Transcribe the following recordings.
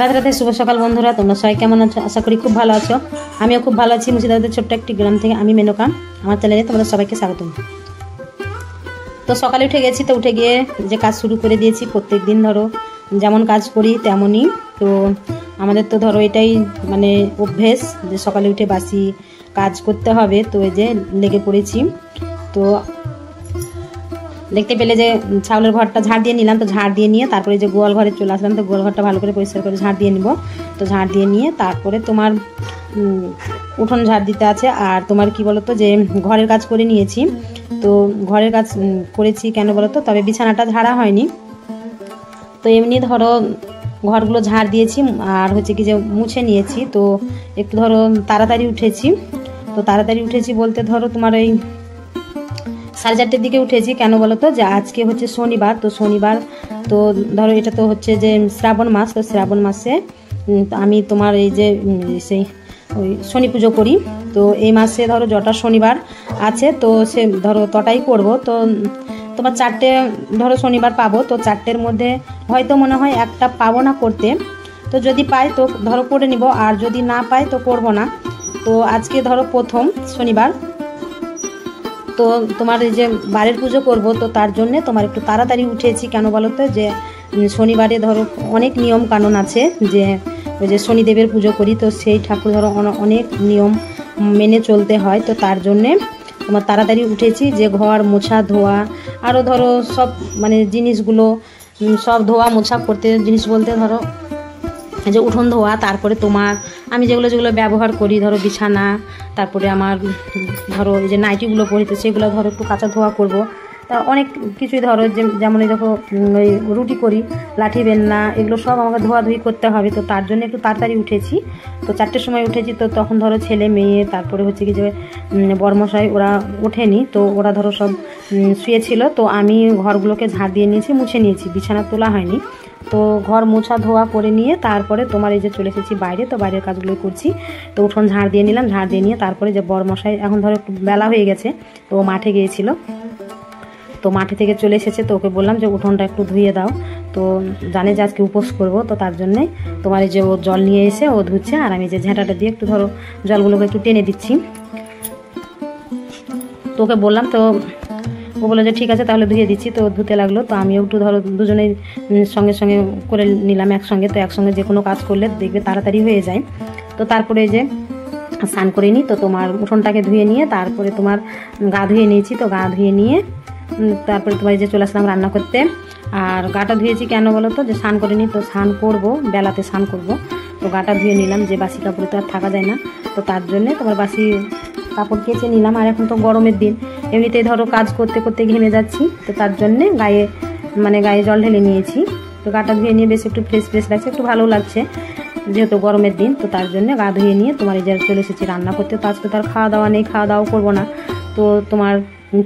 রাধে রাধে, শুভ সকাল বন্ধুরা। তোমরা সবাই কেমন আছো? আশা করি খুব ভালো আছো। আমিও খুব ভালো আছি। মুর্শিদাবাদের ছোট্ট একটি গ্রাম থেকে আমি মেনকা। আমার চ্যানেলে তোমাদের সবাইকে স্বাগতম। তো সকালে উঠে গেছি, তো উঠে গিয়ে যে কাজ শুরু করে দিয়েছি। প্রত্যেক দিন ধরো যেমন কাজ করি তেমনই। তো আমাদের তো ধরো এটাই মানে অভ্যেস যে সকালে উঠে বাসি কাজ করতে হবে। তো এই যে লেগে পড়েছি। তো দেখতে পেলে যে ছাগলের ঘরটা ঝাড় দিয়ে নিলাম। তো ঝাড় দিয়ে নিয়ে তারপরে যে গোয়াল ঘরে চলে আসলাম। তো গোয়াল ঘরটা ভালো করে পরিষ্কার করে ঝাড় দিয়ে নিব। তো ঝাড় দিয়ে নিয়ে তারপরে তোমার উঠোন ঝাড় দিতে আছে। আর তোমার কি বলো তো যে ঘরের কাজ করে নিয়েছি। তো ঘরের কাজ করেছি কেন বলো তো, তবে বিছানাটা ঝাড়া হয়নি। তো এমনি ধরো ঘরগুলো ঝাড় দিয়েছি আর হচ্ছে কি যে মুছে নিয়েছি। তো একটু ধরো তাড়াতাড়ি উঠেছি। তো তাড়াতাড়ি উঠেছি বলতে ধরো তোমার ওই 4:30টার দিকে উঠেছি। কেন বলো তো যে আজকে হচ্ছে শনিবার। তো শনিবার তো ধরো এটা তো হচ্ছে যে শ্রাবণ মাস। তো শ্রাবণ মাসে আমি তোমার এই যে সেই ওই শনি পুজো করি। তো এই মাসে ধরো যটা শনিবার আছে তো সে ধরো তটাই করব। তো তোমার 4টে ধরো শনিবার পাবো। তো 4টের মধ্যে হয়তো মনে হয় একটা পাবো না করতে। তো যদি পাই তো ধরো করে নিব, আর যদি না পাই তো করব না। তো আজকে ধরো প্রথম শনিবার। তো তোমার এই যে বাড়ির পুজো করব, তো তার জন্যে তোমার একটু তাড়াতাড়ি উঠেছি। কেন বলো তো যে শনিবারে ধরো অনেক নিয়ম কানুন আছে। যে ওই যে শনিদেবের পুজো করি, তো সেই ঠাকুর ধরো অনেক নিয়ম মেনে চলতে হয়। তো তার জন্যে তোমার তাড়াতাড়ি উঠেছি যে ঘর মোছা ধোয়া আরও ধরো সব মানে জিনিসগুলো সব ধোয়া মোছা করতে। জিনিস বলতে ধরো যে উঠোন ধোয়া, তারপরে তোমার আমি যেগুলো ব্যবহার করি ধরো বিছানা, তারপরে আমার ধরো এই যে নাইটিগুলো পরি তো সেগুলো ধরো একটু কাঁচা ধোয়া করব। তা অনেক কিছুই ধরো যেমন এই দেখো ওই রুটি করি লাঠি বেলনা এগুলো সব আমাকে ধোয়াধুয়ি করতে হবে। তো তার জন্য একটু তাড়াতাড়ি উঠেছি। তো 4টের সময় উঠেছি। তো তখন ধরো ছেলে মেয়ে তারপরে হচ্ছে কি যে বরমশাই ওরা ওঠেনি। তো ওরা ধরো সব শুয়েছিল। তো আমি ঘরগুলোকে ঝাড় দিয়ে নিয়েছি, মুছে নিয়েছি, বিছানা তোলা হয়নি। তো ঘর মোছা ধোয়া করে নিয়ে তারপরে তোমার এই যে চলে এসেছি বাইরে। তো বাইরের কাজগুলোই করছি। তো উঠোন ঝাড় দিয়ে নিলাম। ঝাড় দিয়ে নিয়ে তারপরে যে বরমশাই এখন ধরো একটু বেলা হয়ে গেছে, তো মাঠে গিয়েছিল। তো মাঠে থেকে চলে এসেছে। তো ওকে বললাম যে উঠোনটা একটু ধুয়ে দাও। তো জানে যে আজকে উপোস করবো। তো তার জন্যে তোমার এই যে ও জল নিয়ে এসে ও ধুচ্ছে, আর আমি যে ঝাঁটাটা দিয়ে একটু ধরো জলগুলোকে একটু টেনে দিচ্ছি। তো ওকে বললাম, তো ও বললো যে ঠিক আছে তাহলে ধুয়ে দিচ্ছি। তো ধুতে লাগলো। তো আমিও একটু ধরো দুজনেই সঙ্গে সঙ্গে করে নিলাম একসঙ্গে। তো একসঙ্গে যে কোনো কাজ করলে দেখবে তাড়াতাড়ি হয়ে যায়। তো তারপরে যে স্নান করে নিই। তো তোমার উঠোনটাকে ধুয়ে নিয়ে তারপরে তোমার গা ধুয়ে নিয়েছি। তো গা ধুয়ে নিয়ে তারপরে তোমার যে চলে আসলাম রান্না করতে। আর গাটা ধুয়েছি কেন বলো তো যে স্নান করে নিই। তো স্নান করবো, বেলাতে স্নান করব। তো গাটা ধুয়ে নিলাম, যে বাসি কাপড়ে তো আর থাকা যায় না। তো তার জন্যে তোমার বাসি কাপড় কেচে নিলাম। আর এখন তো গরমের দিন, এমনিতেই ধরো কাজ করতে করতে ঘেমে যাচ্ছি। তো তার জন্যে গায়ে জল ঢেলে নিয়েছি। তো গাটা ধুয়ে নিয়ে বেশ একটু ফ্রেশ লাগছে, একটু ভালো লাগছে যেহেতু গরমের দিন। তো তার জন্য গা ধুয়ে নিয়ে তোমার এই যে চলে এসেছি রান্না করতে। তো আজকে তার খাওয়া দাওয়া নেই, খাওয়া দাওয়া করবো না। তো তোমার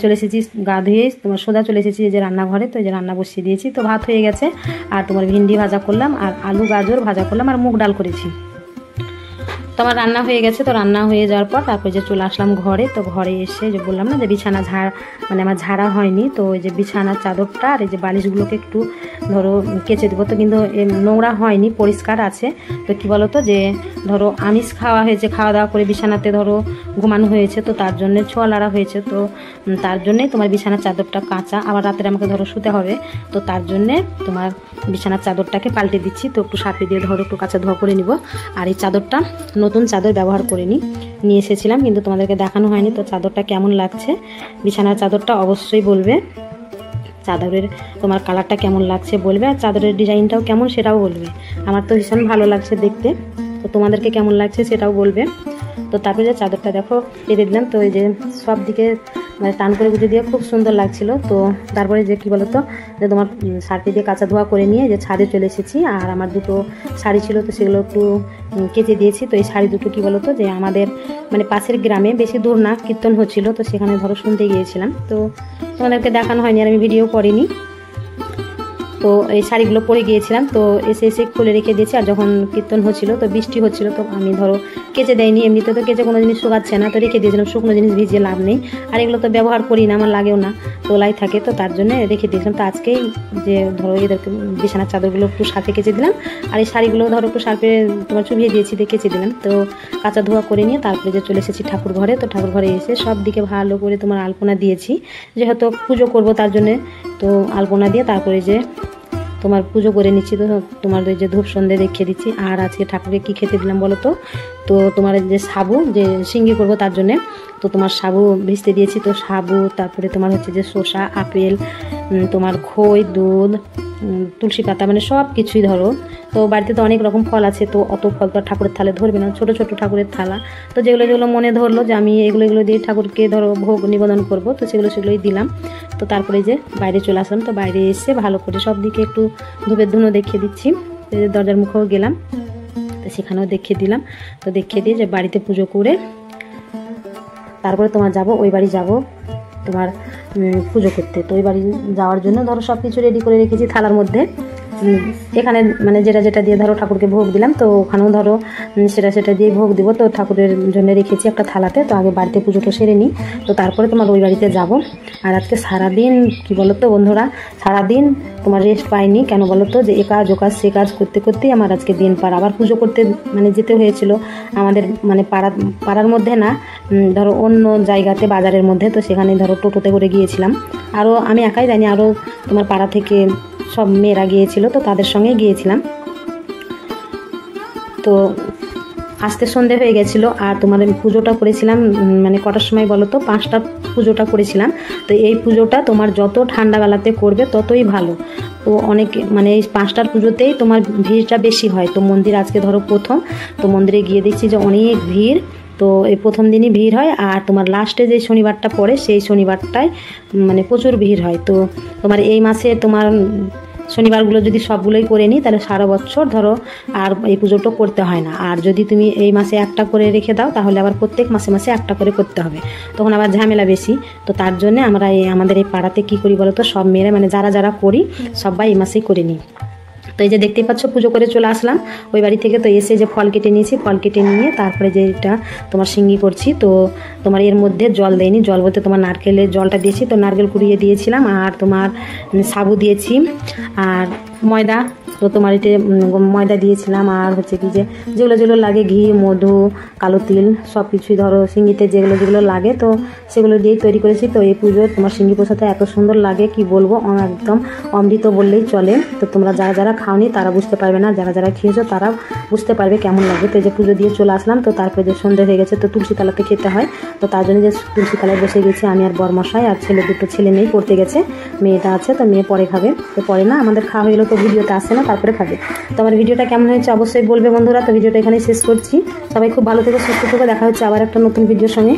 চলে এসেছি গা ধুয়ে তোমার সোজা চলে এসেছি এই যে রান্নাঘরে। তো এই যে রান্না বসিয়ে দিয়েছি। তো ভাত হয়ে গেছে, আর তোমার ভিন্ডি ভাজা করলাম, আর আলু গাজর ভাজা করলাম, আর মুগ ডাল করেছি। তো আমার রান্না হয়ে গেছে। তো রান্না হয়ে যাওয়ার পর তারপরে যে চলে আসলাম ঘরে। তো ঘরে এসে যে বললাম না যে বিছানা আমার ঝাড়া হয়নি। তো ওই যে বিছানার চাদরটা আর এই যে বালিশগুলোকে একটু ধরো কেচে দেবো। তো কিন্তু নোংরা হয়নি, পরিষ্কার আছে। তো কি বলো তো যে ধরো আমিষ খাওয়া হয়েছে, খাওয়া দাওয়া করে বিছানাতে ধরো ঘুমানো হয়েছে। তো তার জন্যে ছোঁয়া লাড়া হয়েছে। তো তার জন্যেই তোমার বিছানার চাদরটা কাঁচা, আবার রাত্রে আমাকে ধরো শুতে হবে। তো তার জন্যে তোমার বিছানার চাদরটাকে পাল্টে দিচ্ছি। তো একটু সার্ফে দিয়ে ধরো একটু কাঁচা ধোয়া করে নিব। আর এই চাদরটা নতুন চাদর ব্যবহার করে নিয়ে এসেছিলাম, কিন্তু তোমাদেরকে দেখানো হয়নি। তো চাদরটা কেমন লাগছে, বিছানার চাদরটা অবশ্যই বলবে। চাদরের তোমার কালারটা কেমন লাগছে বলবে, আর চাদরের ডিজাইনটাও কেমন সেটাও বলবে। আমার তো ভীষণ ভালো লাগছে দেখতে। তো তোমাদেরকে কেমন লাগছে সেটাও বলবে। তো তারপরে যে চাদরটা দেখো পেতে দিলাম। তো এই যে সব দিকে মানে টান করে গুঁজে দিয়ে খুব সুন্দর লাগছিল। তো তারপরে যে কী বলো তো যে তোমার শাড়ি দিয়ে কাঁচা ধোয়া করে নিয়ে যে ছাদে চলে এসেছি। আর আমার দুটো শাড়ি ছিল, তো সেগুলো একটু কেচে দিয়েছি। তো এই শাড়ি দুটো কী বলো তো যে আমাদের মানে পাশের গ্রামে, বেশি দূর না, কীর্তন হচ্ছিলো। তো সেখানে ধরো শুনতে গিয়েছিলাম। তো তোমাদেরকে দেখানো হয়নি আর আমি ভিডিও করিনি। তো এই শাড়িগুলো পরে গিয়েছিলাম, তো এসে এসে খুলে রেখে দিয়েছি। আর যখন কীর্তন হচ্ছিল তো বৃষ্টি হচ্ছিল, তো আমি ধরো কেচে দেয়নি, এমনিতে তো কেচে কোনো জিনিস শুকাচ্ছে না, তো রেখে দিয়েছিলাম। শুকনো জিনিস ভিজিয়ে লাভ নেই, আর এগুলো তো ব্যবহার করি না, আমার লাগেও না, তোলাই থাকে, তো তার জন্য রেখে দিয়েছিলাম। তো আজকেই যে ধরো এদেরকে বিছানার চাদরগুলো একটু সার্ফে কেচে দিলাম, আর এই শাড়িগুলো ধরো একটু সার্ফে তোমার চুবিয়ে দিয়েছি, দিয়ে কেচে দিলাম। তো কাঁচা ধোয়া করে নিয়ে তারপরে যে চলে এসেছি ঠাকুর ঘরে। তো ঠাকুর ঘরে এসে সব দিকে ভালো করে তোমার আলপনা দিয়েছি, যেহেতু পুজো করব তার জন্যে। তো আলপনা দিয়ে তারপরে যে তোমার পুজো করে নিচ্ছি। তো তোমার ওই যে ধূপ সন্ধে দেখিয়ে দিচ্ছি। আর আজকে ঠাকুরকে কী খেতে দিলাম বলো তো? তো তোমার যে সাবু, যে সিঙ্গি করবো তার জন্যে, তো তোমার সাবু ভিজতে দিয়েছি। তো সাবু, তারপরে তোমার হচ্ছে যে শসা, আপেল, তোমার খই, দুধ, তুলসী পাতা, মানে সব কিছুই ধরো। তো বাড়িতে তো অনেক রকম ফল আছে, তো অত ফল তো ঠাকুরের থালে ধরবে না, ছোট ছোট ঠাকুরের থালা। তো যেগুলো যেগুলো মনে ধরলো যে আমি এগুলো দিয়ে ঠাকুরকে ধরো ভোগ নিবেদন করব, তো সেগুলোই দিলাম। তো তারপরে যে বাইরে চলে আসলাম। তো বাইরে এসে ভালো করে সব দিকে একটু ধূপের ধুনো দেখিয়ে দিচ্ছি। দরজার মুখেও গেলাম, তো সেখানেও দেখিয়ে দিলাম। তো দেখিয়ে দিয়ে যে বাড়িতে পুজো করে তারপরে তোমার যাব, ওই বাড়ি যাব তোমার পুজো করতে। তো ওই বাড়ি যাওয়ার জন্য ধরো সব কিছু রেডি করে রেখেছি থালার মধ্যে। এখানে মানে যেটা দিয়ে ধরো ঠাকুরকে ভোগ দিলাম, তো ওখানেও ধরো সেটা দিয়ে ভোগ দিব। তো ঠাকুরের জন্য রেখেছি একটা থালাতে। তো আগে বাড়িতে পুজোটা সেরে নিই, তো তারপরে তোমার ওই বাড়িতে যাব। আর আজকে সারাদিন কি বলো তো বন্ধুরা, সারাদিন তোমার রেস্ট পাইনি। কেন বলো তো? যে এ কাজ ও কাজ সে কাজ করতে করতেই আমার আজকে দিন পার। আবার পুজো করতে মানে যেতে হয়েছিল আমাদের মানে পাড়ার মধ্যে না, ধরো অন্য জায়গাতে বাজারের মধ্যে। তো সেখানে ধরো টোটোতে করে গিয়েছিলাম। আরও আমি একাই যাইনি, আরও তোমার পাড়া থেকে সব মেয়েরা গিয়েছিল, তো তাদের সঙ্গে গিয়েছিলাম। তো আজকে সন্ধে হয়ে গেছিলো। আর তোমার আমি পুজোটা করেছিলাম মানে কটার সময় বলো তো? 5টা পুজোটা করেছিলাম। তো এই পুজোটা তোমার যত ঠান্ডাবেলাতে করবে ততই ভালো। তো অনেক মানে এই 5টার পুজোতেই তোমার ভিড়টা বেশি হয়। তো মন্দির আজকে ধরো প্রথম, তো মন্দিরে গিয়ে দেখছি যে অনেক ভিড়। তো এই প্রথম দিনই ভিড় হয়, আর তোমার লাস্টে যে শনিবারটা পড়ে সেই শনিবারটায় মানে প্রচুর ভিড় হয়। তো তোমার এই মাসে তোমার শনিবারগুলো যদি সবগুলোই করে নিই তাহলে সারা বছর ধরো আর এই পুজোটা করতে হয় না। আর যদি তুমি এই মাসে একটা করে রেখে দাও তাহলে আবার প্রত্যেক মাসে মাসে একটা করে করতে হবে, তখন আবার ঝামেলা বেশি। তো তার জন্য আমরা আমাদের এই পাড়াতে কী করি বলো তো? সব মেয়েরা মানে যারা করি সবাই এই মাসেই করে নিই। তো এই যে দেখতেই পাচ্ছ পুজো করে চলে আসলাম ওই বাড়ি থেকে। তো এসে যে ফল কেটে নিয়েছি, ফল কেটে নিয়ে তারপরে যে এটা তোমার সিঙ্গি করছি। তো তোমার এর মধ্যে জল দেয়নি, জল বলতে তোমার নারকেলের জলটা দিয়েছি। তো নারকেল কুড়িয়ে দিয়েছিলাম, আর তোমার সাবু দিয়েছি, আর ময়দা। তো তোমার এতে ময়দা দিয়েছিলাম, আর হচ্ছে কি যে যেগুলো লাগে ঘি, মধু, কালো তিল, সব কিছুই ধরো সিঙ্গিতে যেগুলো লাগে, তো সেগুলো দিয়েই তৈরি করেছি। তো এই পুজোর তোমার সিঙ্গি প্রসাদটা এত সুন্দর লাগে কি বলবো, একদম অমৃত বললেই চলে। তো তোমরা যারা খাওনি তারা বুঝতে পারবে না, যারা খেয়েছো তারা বুঝতে পারবে কেমন লাগে। তো এই যে পুজো দিয়ে চলে আসলাম। তো তারপরে যে সন্ধ্যে হয়ে গেছে, তো তুলসী তলাতে খেতে হয়। তো তার জন্য যে তুলসী তলায় বসে গেছি আমি আর বরমশাই, আর দুটো ছেলে নেই, পড়তে গেছে, মেয়েটা আছে। তো মেয়ে পরে খাবে, তো পরে না আমাদের খাওয়া হয়ে গেলো, তো ভিডিওতে আসে না, তারপরে খাবে। তো আমার ভিডিওটা কেমন হয়েছে অবশ্যই বলবে বন্ধুরা। তো ভিডিওটা এখানেই শেষ করছি। সবাই খুব ভালো থেকো, সুস্থ থেকো, দেখা হচ্ছে আবার একটা নতুন ভিডিওর সঙ্গে।